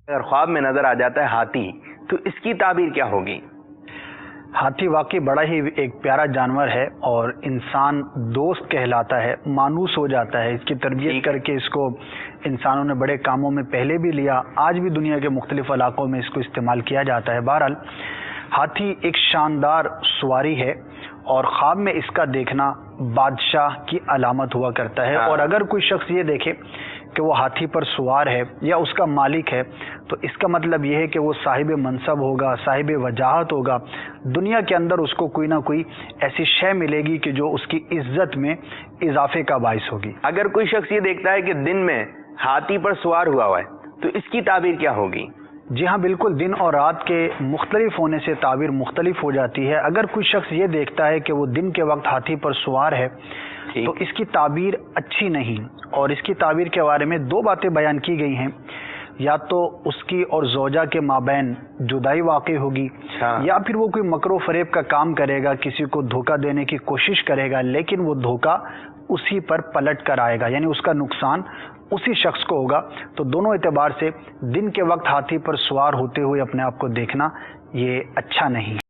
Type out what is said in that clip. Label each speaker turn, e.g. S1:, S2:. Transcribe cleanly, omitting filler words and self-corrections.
S1: اگر خواب میں نظر آ جاتا ہے ہاتھی تو اس کی تعبیر کیا ہوگی؟
S2: ہاتھی واقعی بڑا ہی ایک پیارا جانور ہے اور انسان دوست کہلاتا ہے، مانوس ہو جاتا ہے۔ اس کی تربیت کر کے اس کو انسانوں نے بڑے کاموں میں پہلے بھی لیا، آج بھی دنیا کے مختلف علاقوں میں اس کو استعمال کیا جاتا ہے۔ بہرحال ہاتھی ایک شاندار سواری ہے اور خواب میں اس کا دیکھنا بادشاہ کی علامت ہوا کرتا ہے، اور اگر کوئی شخص یہ دیکھے کہ وہ ہاتھی پر سوار ہے یا اس کا مالک ہے تو اس کا مطلب یہ ہے کہ وہ صاحب منصب ہوگا، صاحب وجاہت ہوگا، دنیا کے اندر اس کو کوئی نہ کوئی ایسی شے ملے گی کہ جو اس کی عزت میں اضافے کا باعث ہوگی۔
S1: اگر کوئی شخص یہ دیکھتا ہے کہ دن میں ہاتھی پر سوار ہوا ہے تو اس کی تعبیر کیا ہوگی؟
S2: جی ہاں، بالکل، دن اور رات کے مختلف ہونے سے تعبیر مختلف ہو جاتی ہے۔ اگر کوئی شخص یہ دیکھتا ہے کہ وہ دن کے وقت ہاتھی پر سوار ہے تو اس کی تعبیر اچھی نہیں، اور اس کی تعبیر کے بارے میں دو باتیں بیان کی گئی ہیں۔ یا تو اس کی اور زوجہ کے مابین جدائی واقع ہوگی، یا پھر وہ کوئی مکر و فریب کا کام کرے گا، کسی کو دھوکہ دینے کی کوشش کرے گا، لیکن وہ دھوکہ اسی پر پلٹ کر آئے گا، یعنی اس کا نقصان اسی شخص کو ہوگا۔ تو دونوں اعتبار سے دن کے وقت ہاتھی پر سوار ہوتے ہوئے اپنے آپ کو دیکھنا یہ اچھا نہیں ہے۔